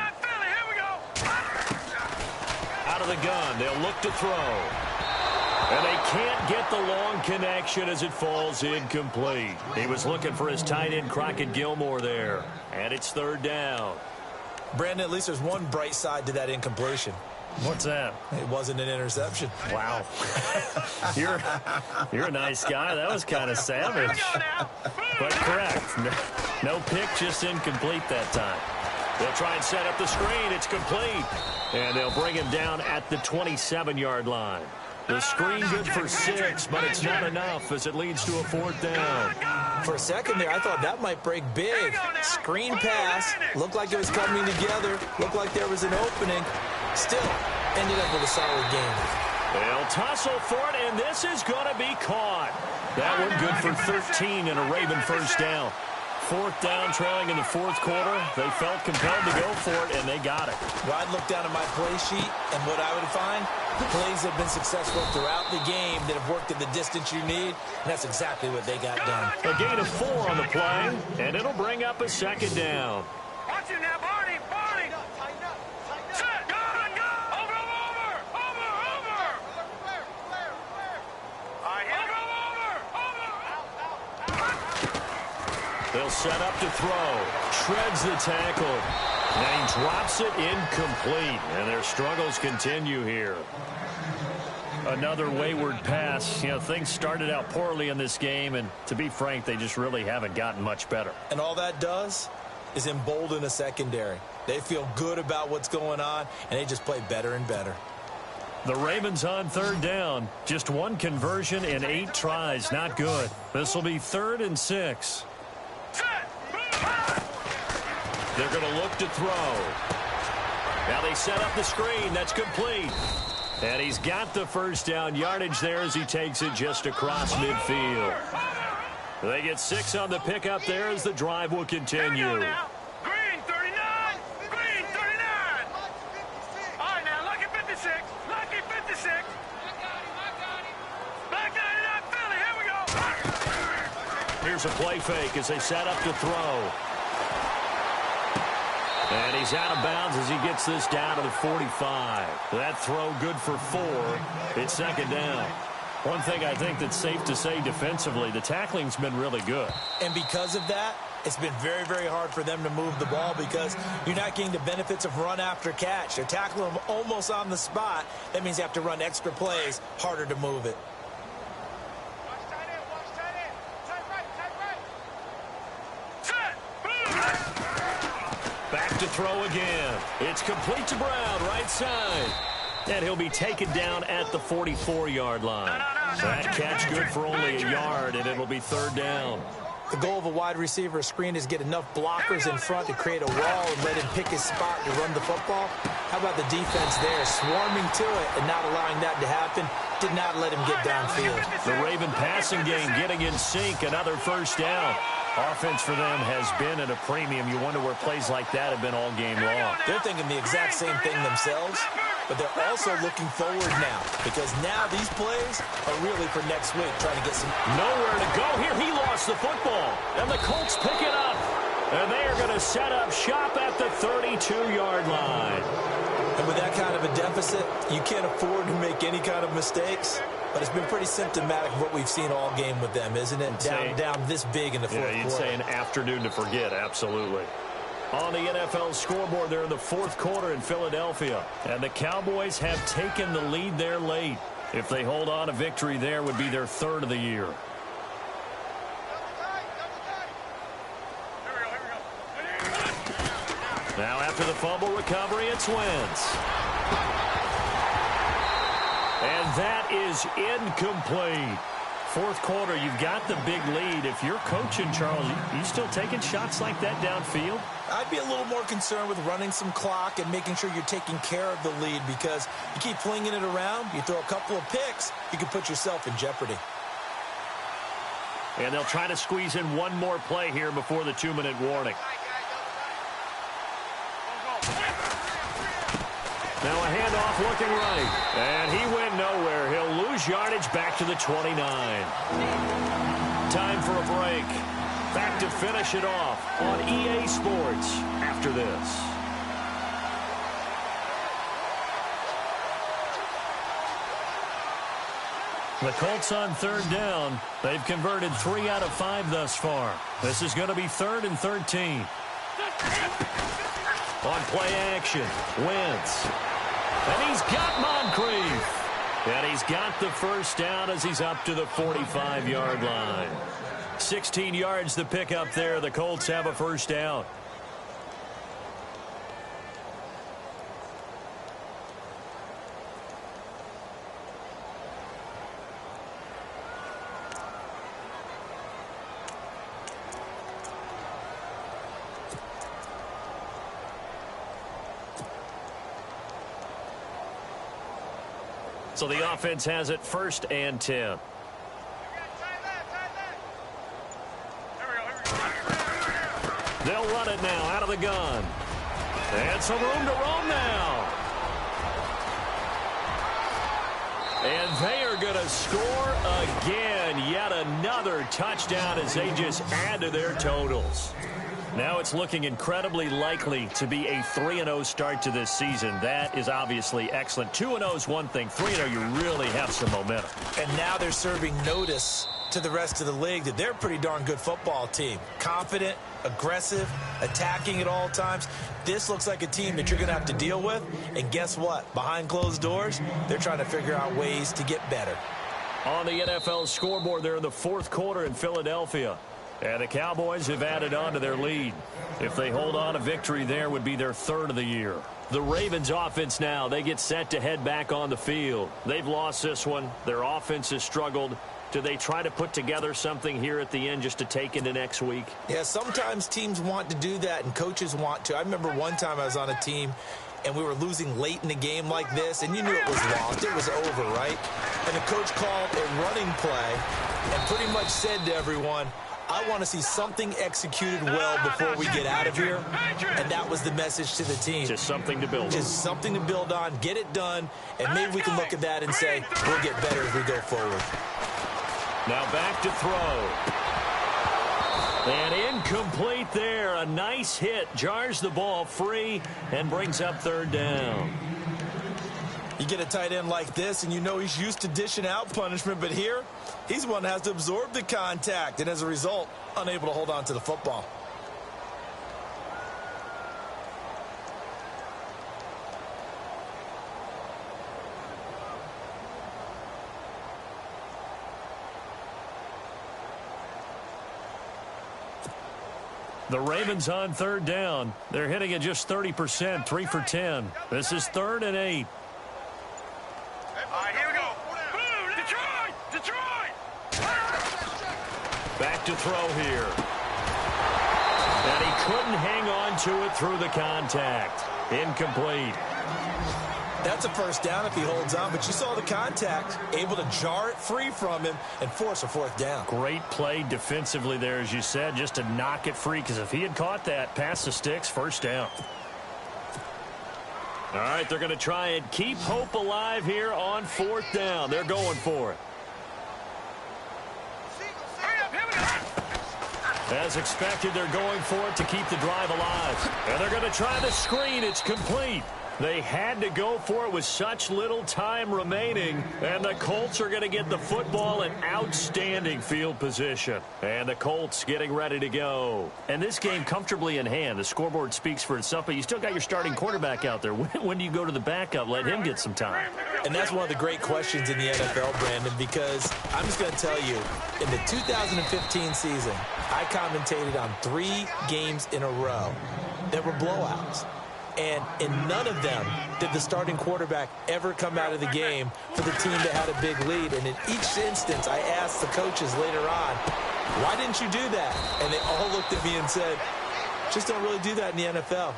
Out of the gun, they'll look to throw. And they can't get the long connection as it falls incomplete. He was looking for his tight end, Crockett Gilmore, there. And it's 3rd down. Brandon, at least there's one bright side to that incompletion. What's that? It wasn't an interception. Wow. You're a nice guy. That was kind of savage. But correct. No pick, just incomplete that time. They'll try and set up the screen. It's complete. And they'll bring him down at the 27-yard line. The screen good for 6, but it's not enough as it leads to a 4th down. For a second there, I thought that might break big. Screen pass. Looked like it was coming together. Looked like there was an opening. Still, ended up with a solid game. They'll tussle for it, and this is going to be caught. That one good for 13 and a Raven 1st down. 4th down, trailing in the 4th quarter. They felt compelled to go for it, and they got it. Well, I'd look down at my play sheet, and what I would find, the plays have been successful throughout the game that have worked at the distance you need, and that's exactly what they got done. A gain of 4 on the play, and it'll bring up a 2nd down. Watch it now, Barney! Barney! Set! Gun! Over! They'll set up to throw. Shreds the tackle. And he drops it incomplete. And their struggles continue here. Another wayward pass. You know, things started out poorly in this game, and to be frank, they just really haven't gotten much better. And all that does is embolden a secondary. They feel good about what's going on, and they just play better and better. The Ravens on 3rd down. Just one conversion in 8 tries. Not good. This will be 3rd and 6. They're going to look to throw. Now they set up the screen. That's complete. And he's got the 1st down yardage there as he takes it just across midfield. They get 6 on the pickup there as the drive will continue. Green 39! Green 39! All right, now look Here's a play fake as they set up to throw. And he's out of bounds as he gets this down to the 45. That throw good for 4. It's second down. One thing I think that's safe to say defensively, the tackling's been really good. And because of that, it's been very, very hard for them to move the ball because you're not getting the benefits of run after catch. They're tackling them almost on the spot. That means you have to run extra plays, harder to move it. Back to throw again. It's complete to Brown, right side. And he'll be taken down at the 44-yard line. That catch good for only a yard, and it'll be third down. The goal of a wide receiver screen is get enough blockers in front to create a wall and let him pick his spot to run the football. How about the defense there, swarming to it and not allowing that to happen? Did not let him get downfield. The Raven passing game getting in sync, another first down. Offense for them has been at a premium. You wonder where plays like that have been all game long. They're thinking the exact same thing themselves, but they're also looking forward now because now these plays are really for next week, trying to get some... Nowhere to go here. He lost the football, and the Colts pick it up. And they are going to set up shop at the 32-yard line. And with that kind of a deficit, you can't afford to make any kind of mistakes. But it's been pretty symptomatic of what we've seen all game with them, isn't it? Down this big in the fourth quarter. Yeah, you'd say an afternoon to forget, absolutely. On the NFL scoreboard, they're in the fourth quarter in Philadelphia. And the Cowboys have taken the lead there late. If they hold on, a victory there would be their third of the year. Now after the fumble recovery, it's Wentz. And that is incomplete. Fourth quarter, you've got the big lead. If you're coaching, Charles, you still taking shots like that downfield? I'd be a little more concerned with running some clock and making sure you're taking care of the lead because you keep flinging it around, you throw a couple of picks, you can put yourself in jeopardy. And they'll try to squeeze in one more play here before the 2-minute warning. Now a handoff looking right. And he went nowhere. He'll lose yardage back to the 29. Time for a break. Back to finish it off on EA Sports after this. The Colts on third down. They've converted 3 out of 5 thus far. This is going to be 3rd and 13. On play action, Wentz. And he's got Moncrief. And he's got the first down as he's up to the 45-yard line. 16 yards to pick up there. The Colts have a first down. So the offense has it 1st and 10. They'll run it now out of the gun. And some room to roam now. And they are going to score again. Yet another touchdown as they just add to their totals. Now it's looking incredibly likely to be a 3-0 start to this season. That is obviously excellent. 2-0 is one thing. 3-0, you really have some momentum. And now they're serving notice to the rest of the league that they're a pretty darn good football team. Confident, aggressive, attacking at all times. This looks like a team that you're going to have to deal with. And guess what? Behind closed doors, they're trying to figure out ways to get better. On the NFL scoreboard, they're in the fourth quarter in Philadelphia. And the Cowboys have added on to their lead. If they hold on, a victory there would be their 3rd of the year. The Ravens offense now, they get set to head back on the field. They've lost this one. Their offense has struggled. Do they try to put together something here at the end just to take into next week? Yeah, sometimes teams want to do that and coaches want to. I remember one time I was on a team and we were losing late in the game like this, and you knew it was lost. It was over, right? And the coach called a running play and pretty much said to everyone, I want to see something executed well before we get out of here. And that was the message to the team. Just something to build on. Just something to build on, get it done, and maybe we can look at that and say, we'll get better as we go forward. Now back to throw. And incomplete there. A nice hit. Jars the ball free and brings up third down. You get a tight end like this, and you know he's used to dishing out punishment, but here, he's the one that has to absorb the contact, and as a result, unable to hold on to the football. The Ravens on third down. They're hitting at just 30%, 3 for 10. This is 3rd and 8. All right, here we go. Detroit! Detroit! Back to throw here. And he couldn't hang on to it through the contact. Incomplete. That's a first down if he holds on, but you saw the contact, able to jar it free from him and force a 4th down. Great play defensively there, as you said, just to knock it free, because if he had caught that, past the sticks, first down. All right, they're going to try and keep hope alive here on 4th down. They're going for it. As expected, they're going for it to keep the drive alive. And they're going to try the screen. It's complete. They had to go for it with such little time remaining, and the Colts are going to get the football in outstanding field position. And the Colts getting ready to go. And this game comfortably in hand. The scoreboard speaks for itself, but you still got your starting quarterback out there. When do you go to the backup? Let him get some time. And that's one of the great questions in the NFL, Brandon, because I'm just going to tell you, in the 2015 season, I commentated on 3 games in a row that were blowouts. And in none of them did the starting quarterback ever come out of the game for the team that had a big lead. And in each instance, I asked the coaches later on, why didn't you do that? And they all looked at me and said, just don't really do that in the NFL.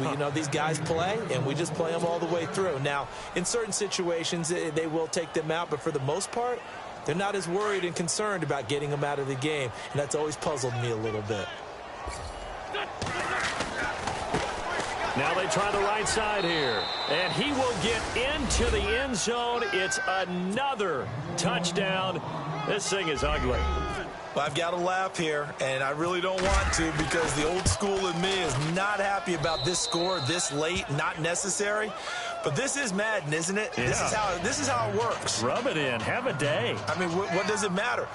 You know, these guys play, and we just play them all the way through. Now, in certain situations, they will take them out, but for the most part, they're not as worried and concerned about getting them out of the game. And that's always puzzled me a little bit. Now they try the right side here. And he will get into the end zone. It's another touchdown. This thing is ugly. Well, I've got to laugh here, and I really don't want to because the old school in me is not happy about this score this late, not necessary. But this is Madden, isn't it? Yeah. This is how it works. Rub it in. Have a day. I mean, what does it matter?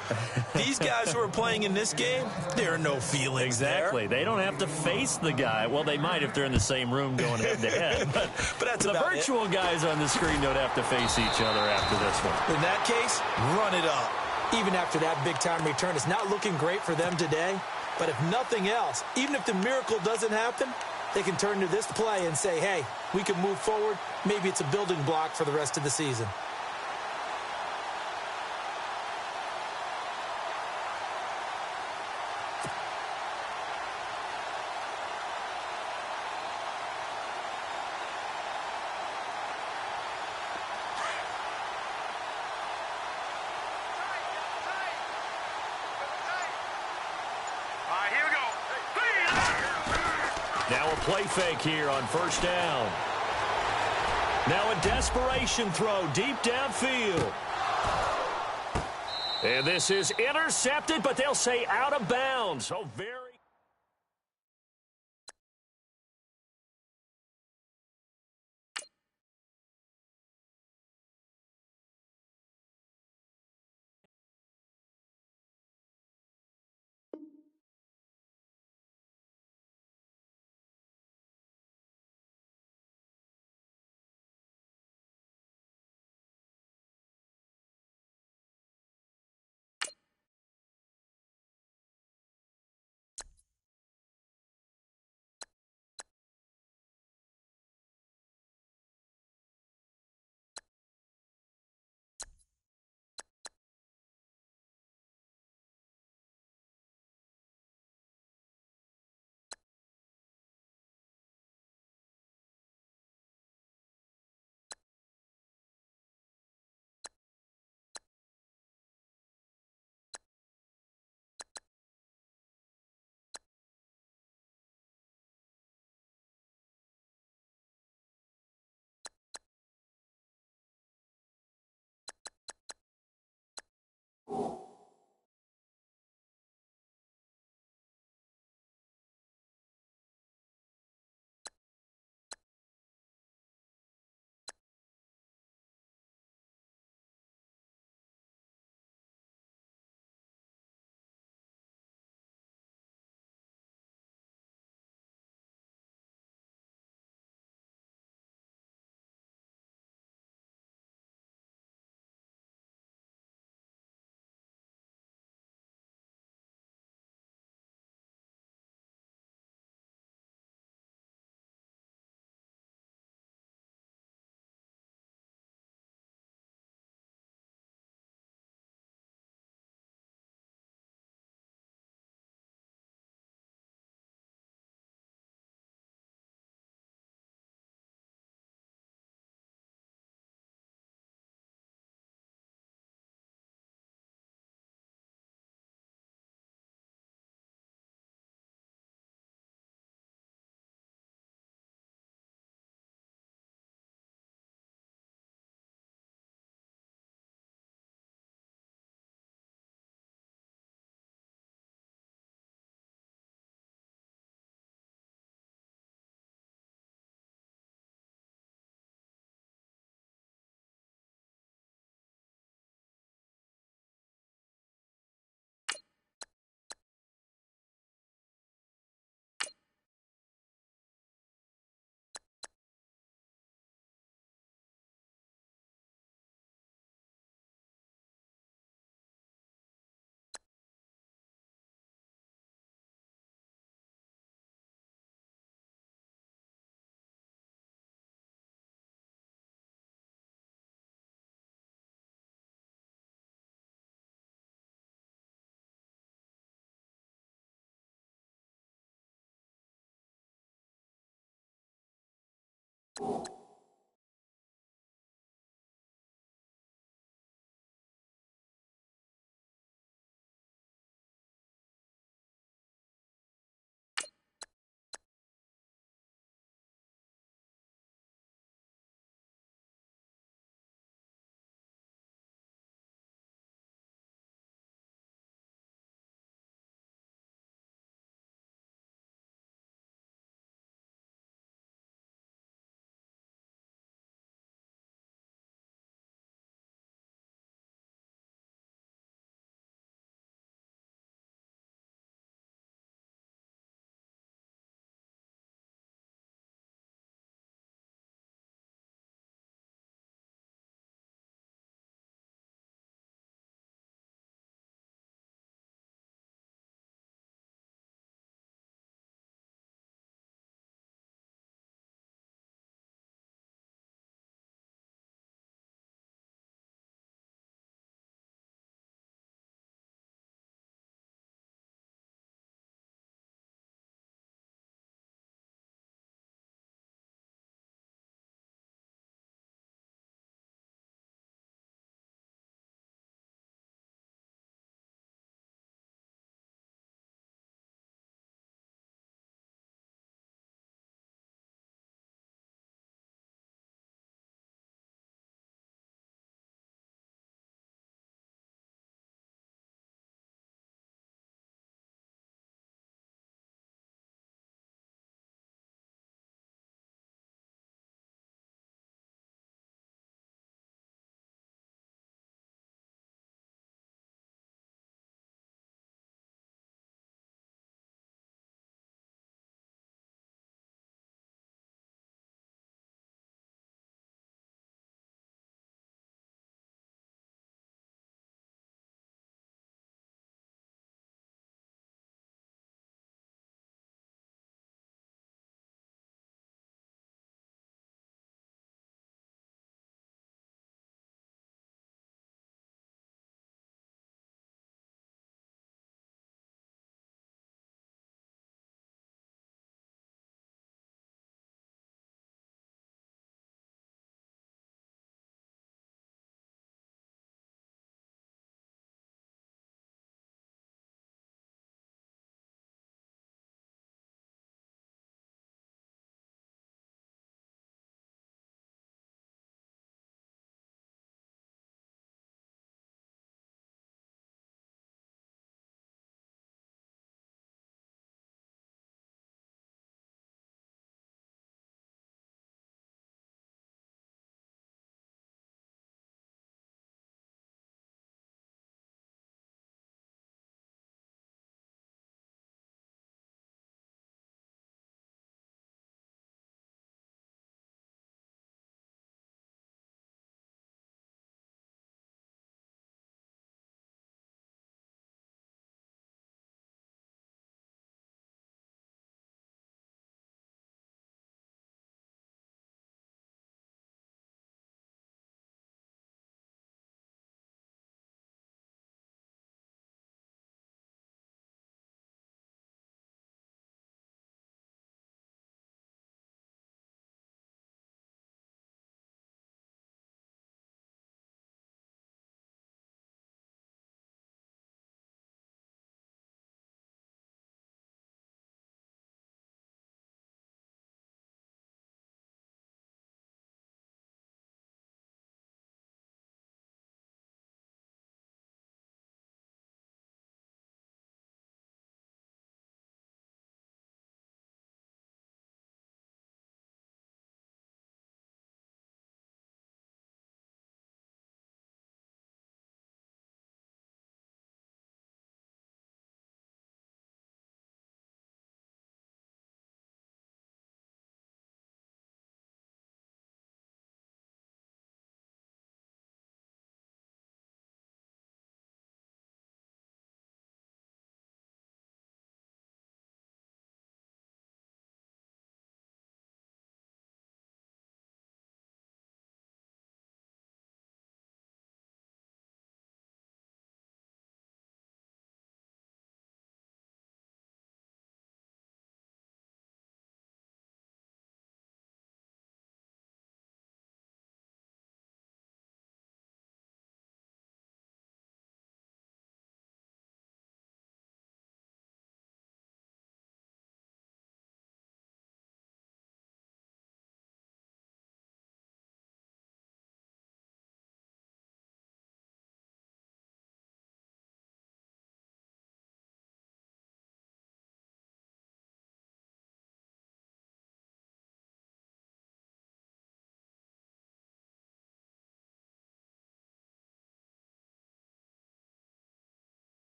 These guys who are playing in this game, there are no feelings Exactly. there. They don't have to face the guy. Well, they might if they're in the same room going head-to-head. But that's the about virtual guys on the screen don't have to face each other after this one. In that case, run it up. Even after that big-time return, it's not looking great for them today. But if nothing else, even if the miracle doesn't happen, they can turn to this play and say, hey, we can move forward. Maybe it's a building block for the rest of the season. Now a play fake here on first down. Now a desperation throw deep downfield. And this is intercepted, but they'll say out of bounds. So very...